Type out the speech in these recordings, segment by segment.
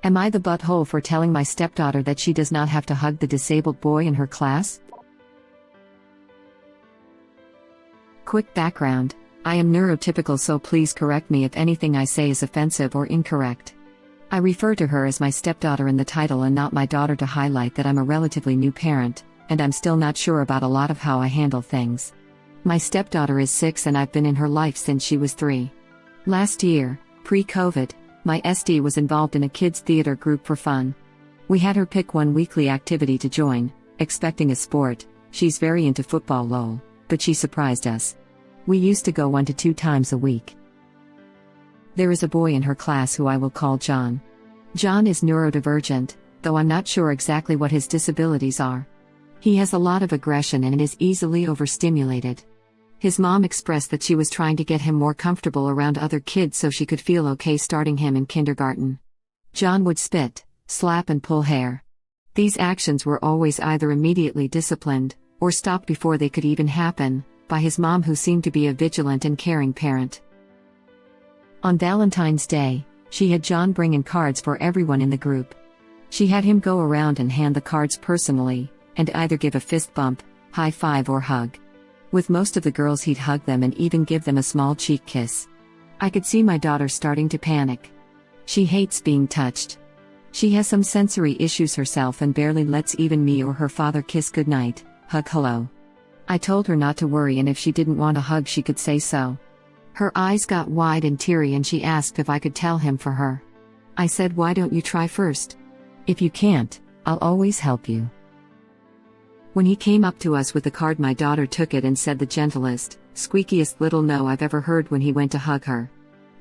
Am I the butthole for telling my stepdaughter that she does not have to hug the disabled boy in her class? Quick background: I am neurotypical, so please correct me if anything I say is offensive or incorrect. I refer to her as my stepdaughter in the title and not my daughter to highlight that I'm a relatively new parent, and I'm still not sure about a lot of how I handle things. My stepdaughter is 6 and I've been in her life since she was 3. Last year, pre-COVID, my SD was involved in a kids' theater group for fun. We had her pick one weekly activity to join, expecting a sport. She's very into football lol, but she surprised us. We used to go 1 to 2 times a week. There is a boy in her class who I will call John. John is neurodivergent, though I'm not sure exactly what his disabilities are. He has a lot of aggression and is easily overstimulated. His mom expressed that she was trying to get him more comfortable around other kids so she could feel okay starting him in kindergarten. John would spit, slap and pull hair. These actions were always either immediately disciplined, or stopped before they could even happen, by his mom, who seemed to be a vigilant and caring parent. On Valentine's Day, she had John bring in cards for everyone in the group. She had him go around and hand the cards personally, and either give a fist bump, high five or hug. With most of the girls he'd hug them and even give them a small cheek kiss. I could see my daughter starting to panic. She hates being touched. She has some sensory issues herself and barely lets even me or her father kiss goodnight, hug hello. I told her not to worry, and if she didn't want a hug she could say so. Her eyes got wide and teary and she asked if I could tell him for her. I said, why don't you try first? If you can't, I'll always help you. When he came up to us with the card, my daughter took it and said the gentlest, squeakiest little no I've ever heard when he went to hug her.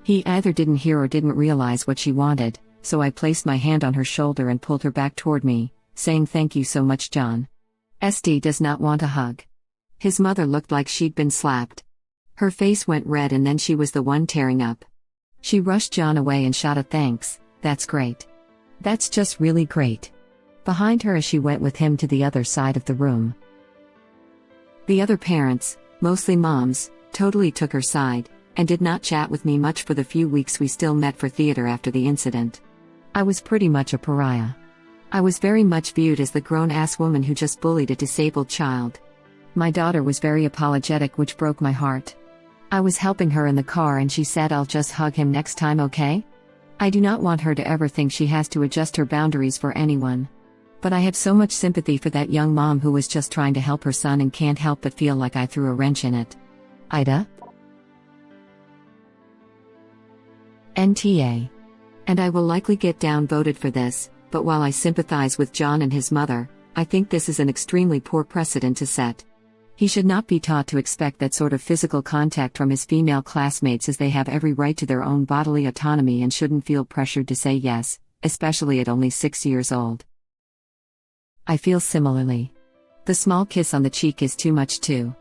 He either didn't hear or didn't realize what she wanted, so I placed my hand on her shoulder and pulled her back toward me, saying thank you so much, John. SD does not want a hug. His mother looked like she'd been slapped. Her face went red and then she was the one tearing up. She rushed John away and shot a thanks, that's great. That's just really great. Behind her as she went with him to the other side of the room. The other parents, mostly moms, totally took her side, and did not chat with me much for the few weeks we still met for theater after the incident. I was pretty much a pariah. I was very much viewed as the grown-ass woman who just bullied a disabled child. My daughter was very apologetic, which broke my heart. I was helping her in the car and she said, I'll just hug him next time, okay? I do not want her to ever think she has to adjust her boundaries for anyone. But I have so much sympathy for that young mom who was just trying to help her son and can't help but feel like I threw a wrench in it. AITA? NTA. And I will likely get downvoted for this, but while I sympathize with John and his mother, I think this is an extremely poor precedent to set. He should not be taught to expect that sort of physical contact from his female classmates, as they have every right to their own bodily autonomy and shouldn't feel pressured to say yes, especially at only 6 years old. I feel similarly. The small kiss on the cheek is too much too.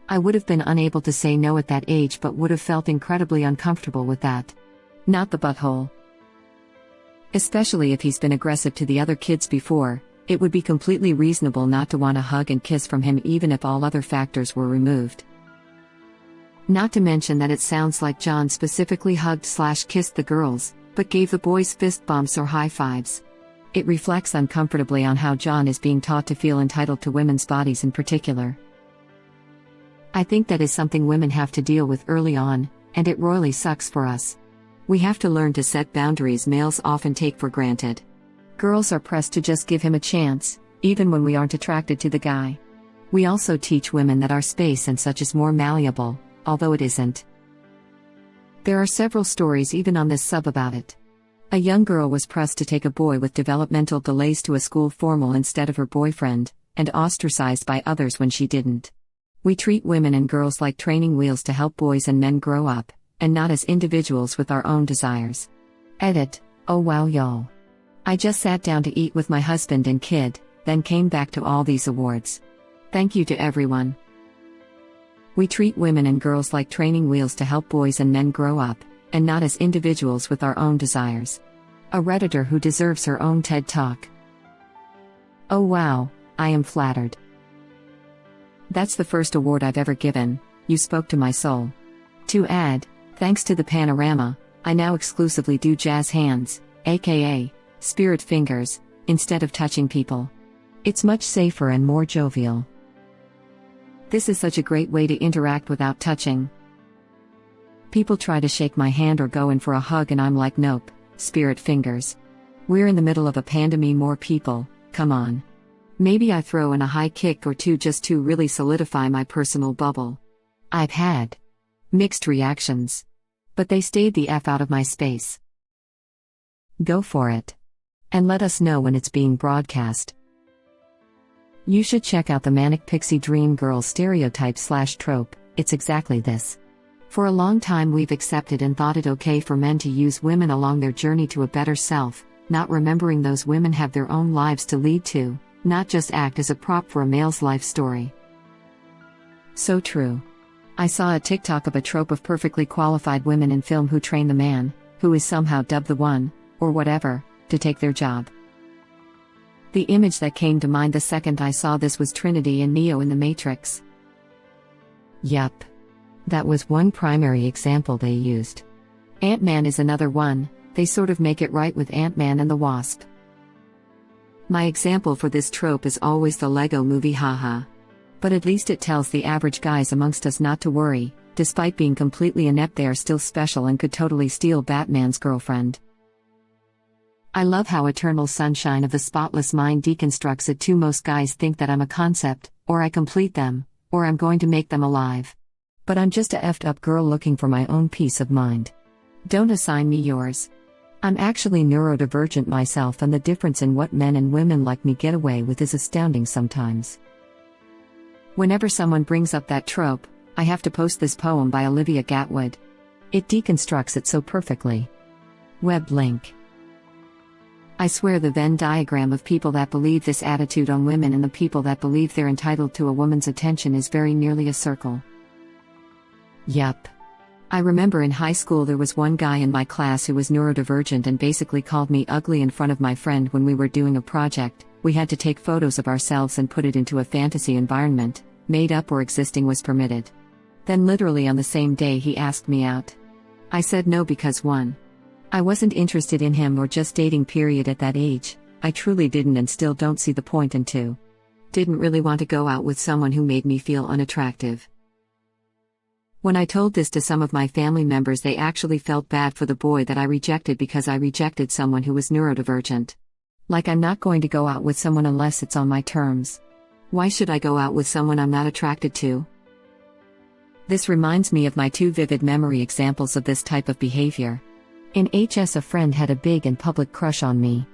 I would have been unable to say no at that age, but would have felt incredibly uncomfortable with that. Not the butthole. Especially if he's been aggressive to the other kids before, it would be completely reasonable not to want a hug and kiss from him even if all other factors were removed. Not to mention that it sounds like John specifically hugged/kissed the girls, but gave the boys fist bumps or high fives. It reflects uncomfortably on how John is being taught to feel entitled to women's bodies in particular. I think that is something women have to deal with early on, and it royally sucks for us. We have to learn to set boundaries males often take for granted. Girls are pressed to just give him a chance, even when we aren't attracted to the guy. We also teach women that our space and such is more malleable, although it isn't. There are several stories even on this sub about it. A young girl was pressed to take a boy with developmental delays to a school formal instead of her boyfriend, and ostracized by others when she didn't. We treat women and girls like training wheels to help boys and men grow up, and not as individuals with our own desires. Edit. Oh wow y'all. I just sat down to eat with my husband and kid, then came back to all these awards. Thank you to everyone. We treat women and girls like training wheels to help boys and men grow up, and not as individuals with our own desires. A Redditor who deserves her own TED Talk. Oh wow, I am flattered. That's the first award I've ever given. You spoke to my soul. To add, thanks to the panorama, I now exclusively do jazz hands, aka spirit fingers, instead of touching people. It's much safer and more jovial. This is such a great way to interact without touching. People try to shake my hand or go in for a hug and I'm like, nope, spirit fingers. We're in the middle of a pandemic, more people, come on. Maybe I throw in a high kick or two just to really solidify my personal bubble. I've had mixed reactions. But they stayed the F out of my space. Go for it. And let us know when it's being broadcast. You should check out the manic pixie dream girl stereotype/trope, it's exactly this. For a long time we've accepted and thought it okay for men to use women along their journey to a better self, not remembering those women have their own lives to lead to, not just act as a prop for a male's life story. So true. I saw a TikTok of a trope of perfectly qualified women in film who train the man, who is somehow dubbed the one, or whatever, to take their job. The image that came to mind the second I saw this was Trinity and Neo in The Matrix. Yup. That was one primary example they used. Ant-Man is another one, they sort of make it right with Ant-Man and the Wasp. My example for this trope is always the Lego movie, haha. But at least it tells the average guys amongst us not to worry, despite being completely inept they are still special and could totally steal Batman's girlfriend. I love how Eternal Sunshine of the Spotless Mind deconstructs it too. Most guys think that I'm a concept, or I complete them, or I'm going to make them alive. But I'm just a effed up girl looking for my own peace of mind. Don't assign me yours. I'm actually neurodivergent myself, and the difference in what men and women like me get away with is astounding sometimes. Whenever someone brings up that trope, I have to post this poem by Olivia Gatwood. It deconstructs it so perfectly. Web link. I swear the Venn diagram of people that believe this attitude on women and the people that believe they're entitled to a woman's attention is very nearly a circle. Yup. I remember in high school there was one guy in my class who was neurodivergent and basically called me ugly in front of my friend when we were doing a project. We had to take photos of ourselves and put it into a fantasy environment, made up or existing was permitted. Then literally on the same day he asked me out. I said no because 1. I wasn't interested in him or just dating period at that age, I truly didn't and still don't see the point, and 2. Didn't really want to go out with someone who made me feel unattractive. When I told this to some of my family members they actually felt bad for the boy that I rejected because I rejected someone who was neurodivergent. Like I'm not going to go out with someone unless it's on my terms. Why should I go out with someone I'm not attracted to? This reminds me of my 2 vivid memory examples of this type of behavior. In HS, a friend had a big and public crush on me.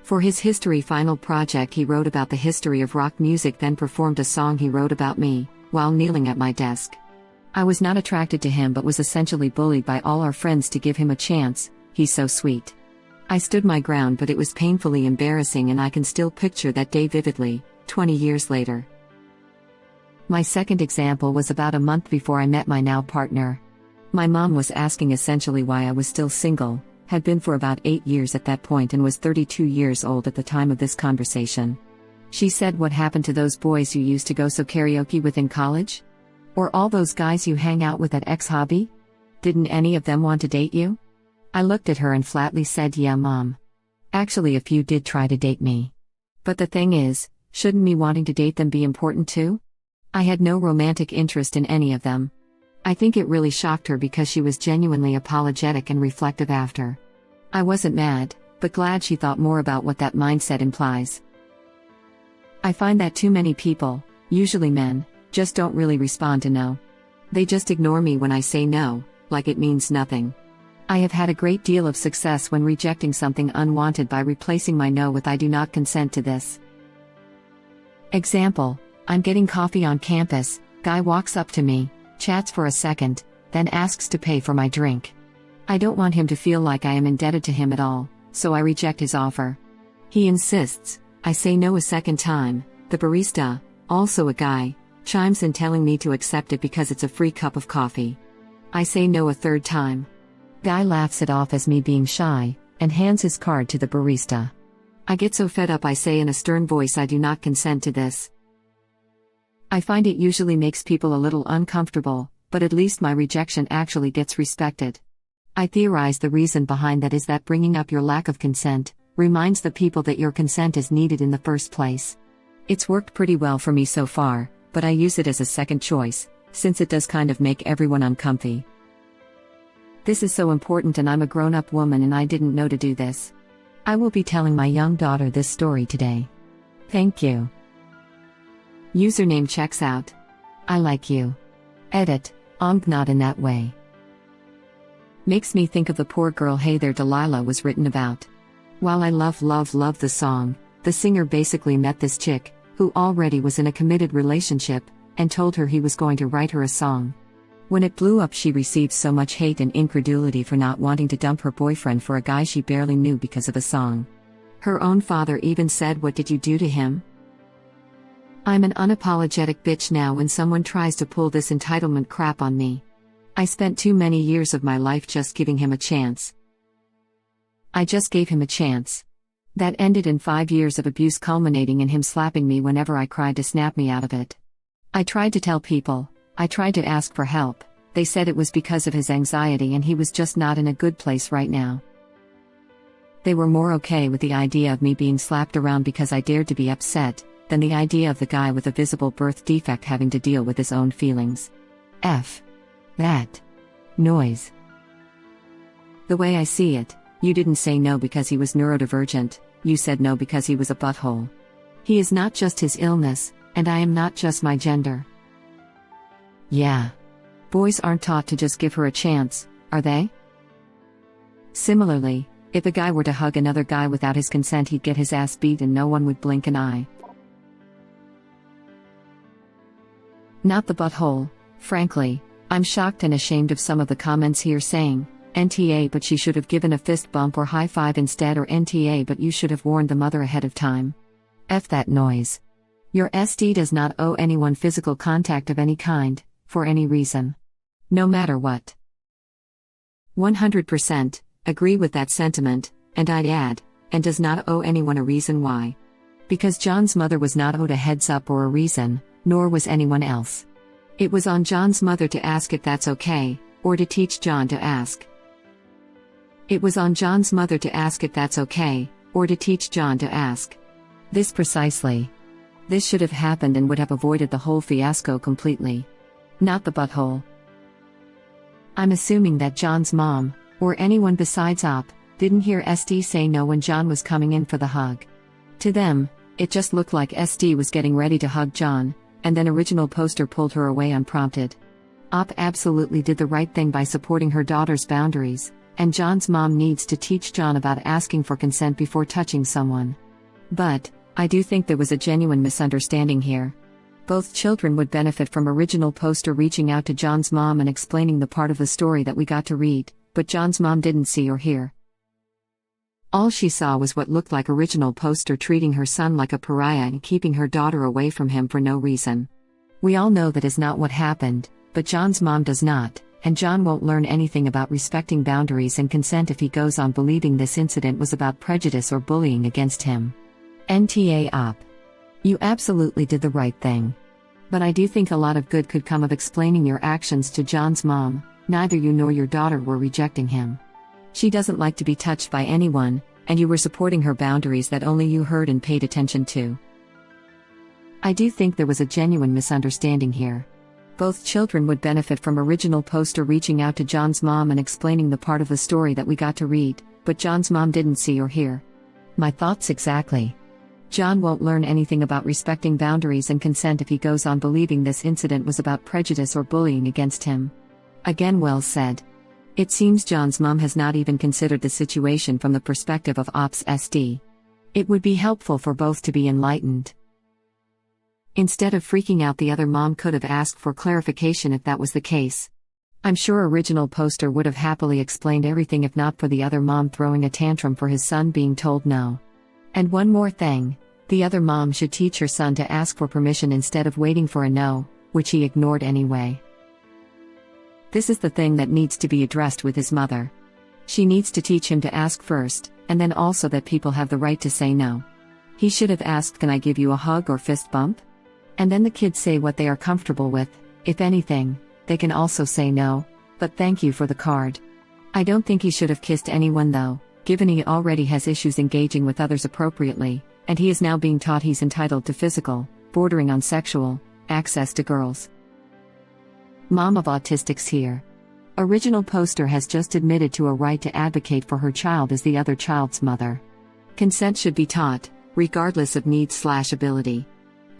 For his history final project he wrote about the history of rock music, then performed a song he wrote about me, while kneeling at my desk. I was not attracted to him but was essentially bullied by all our friends to give him a chance, he's so sweet. I stood my ground, but it was painfully embarrassing and I can still picture that day vividly, 20 years later. My second example was about a month before I met my now partner. My mom was asking essentially why I was still single, had been for about 8 years at that point and was 32 years old at the time of this conversation. She said, what happened to those boys you used to go so karaoke with in college? Or all those guys you hang out with at X hobby? Didn't any of them want to date you? I looked at her and flatly said, yeah, Mom. Actually a few did try to date me. But the thing is, shouldn't me wanting to date them be important too? I had no romantic interest in any of them. I think it really shocked her because she was genuinely apologetic and reflective after. I wasn't mad, but glad she thought more about what that mindset implies. I find that too many people, usually men, just don't really respond to no. They just ignore me when I say no, like it means nothing. I have had a great deal of success when rejecting something unwanted by replacing my no with I do not consent to this. Example, I'm getting coffee on campus, guy walks up to me, chats for a second, then asks to pay for my drink. I don't want him to feel like I am indebted to him at all, so I reject his offer. He insists, I say no a second time, the barista, also a guy, chimes in telling me to accept it because it's a free cup of coffee. I say no a third time. Guy laughs it off as me being shy, and hands his card to the barista. I get so fed up I say in a stern voice I do not consent to this. I find it usually makes people a little uncomfortable, but at least my rejection actually gets respected. I theorize the reason behind that is that bringing up your lack of consent, Reminds the people that your consent is needed in the first place. It's worked pretty well for me so far, but I use it as a second choice, since it does kind of make everyone uncomfy. This is so important, and I'm a grown-up woman and I didn't know to do this. I will be telling my young daughter this story today. Thank you. Username checks out. I like you. Edit, not in that way. Makes me think of the poor girl Hey There Delilah was written about. While I love the song, the singer basically met this chick, who already was in a committed relationship, and told her he was going to write her a song. When it blew up, she received so much hate and incredulity for not wanting to dump her boyfriend for a guy she barely knew because of a song. Her own father even said, "What did you do to him?" I'm an unapologetic bitch now when someone tries to pull this entitlement crap on me. I spent too many years of my life just giving him a chance. I just gave him a chance. That ended in 5 years of abuse, culminating in him slapping me whenever I cried to snap me out of it. I tried to tell people, I tried to ask for help. They said it was because of his anxiety and he was just not in a good place right now. They were more okay with the idea of me being slapped around because I dared to be upset, than the idea of the guy with a visible birth defect having to deal with his own feelings. F. That. Noise. The way I see it, you didn't say no because he was neurodivergent, you said no because he was a butthole. He is not just his illness, and I am not just my gender. Yeah. Boys aren't taught to just give her a chance, are they? Similarly, if a guy were to hug another guy without his consent, he'd get his ass beat and no one would blink an eye. Not the butthole. Frankly, I'm shocked and ashamed of some of the comments here saying, NTA but she should have given a fist bump or high five instead, or NTA but you should have warned the mother ahead of time. F that noise. Your SD does not owe anyone physical contact of any kind, for any reason. No matter what. 100% agree with that sentiment, and I'd add, and does not owe anyone a reason why. Because John's mother was not owed a heads up or a reason, nor was anyone else. It was on John's mother to ask if that's okay, or to teach John to ask. It was on John's mother to ask if that's okay, or to teach John to ask. This precisely. This should have happened and would have avoided the whole fiasco completely. Not the butthole. I'm assuming that John's mom, or anyone besides Op, didn't hear SD say no when John was coming in for the hug. To them, it just looked like SD was getting ready to hug John, and then original poster pulled her away unprompted. Op absolutely did the right thing by supporting her daughter's boundaries, and John's mom needs to teach John about asking for consent before touching someone. But, I do think there was a genuine misunderstanding here. Both children would benefit from original poster reaching out to John's mom and explaining the part of the story that we got to read, but John's mom didn't see or hear. All she saw was what looked like original poster treating her son like a pariah and keeping her daughter away from him for no reason. We all know that is not what happened, but John's mom does not, and John won't learn anything about respecting boundaries and consent if he goes on believing this incident was about prejudice or bullying against him. NTA Op. You absolutely did the right thing. But I do think a lot of good could come of explaining your actions to John's mom. Neither you nor your daughter were rejecting him. She doesn't like to be touched by anyone, and you were supporting her boundaries that only you heard and paid attention to. I do think there was a genuine misunderstanding here. Both children would benefit from original poster reaching out to John's mom and explaining the part of the story that we got to read, but John's mom didn't see or hear. My thoughts exactly. John won't learn anything about respecting boundaries and consent if he goes on believing this incident was about prejudice or bullying against him. Again, well said. It seems John's mom has not even considered the situation from the perspective of Ops SD. It would be helpful for both to be enlightened. Instead of freaking out, the other mom could have asked for clarification if that was the case. I'm sure original poster would have happily explained everything if not for the other mom throwing a tantrum for his son being told no. And one more thing, the other mom should teach her son to ask for permission instead of waiting for a no, which he ignored anyway. This is the thing that needs to be addressed with his mother. She needs to teach him to ask first, and then also that people have the right to say no. He should have asked, "Can I give you a hug or fist bump?" And then the kids say what they are comfortable with. If anything, they can also say no, but thank you for the card. I don't think he should have kissed anyone though, given he already has issues engaging with others appropriately, and he is now being taught he's entitled to physical, bordering on sexual, access to girls. Mom of autistics here. Original poster has just admitted to a right to advocate for her child as the other child's mother. Consent should be taught, regardless of needs/ability.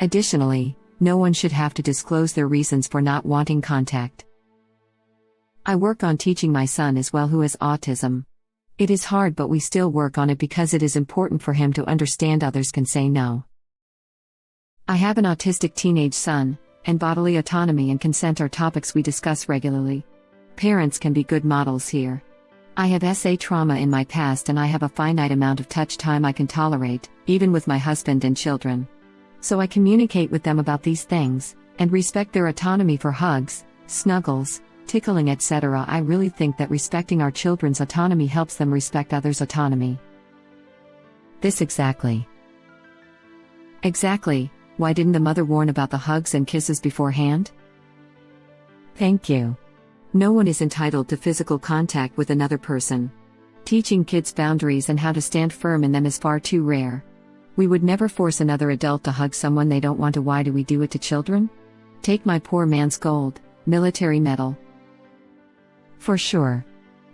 Additionally, no one should have to disclose their reasons for not wanting contact. I work on teaching my son as well, who has autism. It is hard, but we still work on it because it is important for him to understand others can say no. I have an autistic teenage son, and bodily autonomy and consent are topics we discuss regularly. Parents can be good models here. I have SA trauma in my past, and I have a finite amount of touch time I can tolerate, even with my husband and children. So I communicate with them about these things, and respect their autonomy for hugs, snuggles, tickling, etc. I really think that respecting our children's autonomy helps them respect others' autonomy. This exactly. Exactly, why didn't the mother warn about the hugs and kisses beforehand? Thank you. No one is entitled to physical contact with another person. Teaching kids boundaries and how to stand firm in them is far too rare. We would never force another adult to hug someone they don't want to. Why do we do it to children? Take my poor man's gold, military medal. For sure.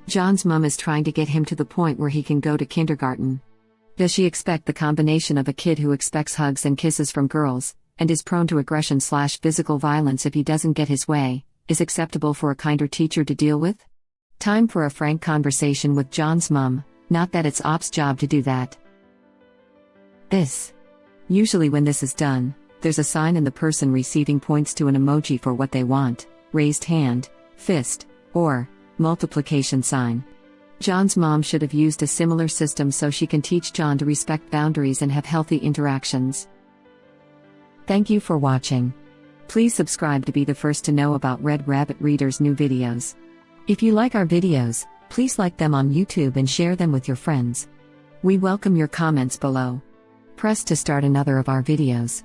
John's mom is trying to get him to the point where he can go to kindergarten. Does she expect the combination of a kid who expects hugs and kisses from girls, and is prone to aggression/physical violence if he doesn't get his way, is acceptable for a kinder teacher to deal with? Time for a frank conversation with John's mom, not that it's Op's job to do that. Usually when this is done, there's a sign and the person receiving points to an emoji for what they want: raised hand, fist, or multiplication sign. John's mom should have used a similar system so she can teach John to respect boundaries and have healthy interactions. Thank you for watching. Please subscribe to be the first to know about Red Rabbit Reader's new videos. If you like our videos, please like them on YouTube and share them with your friends. We welcome your comments below. Press to start another of our videos.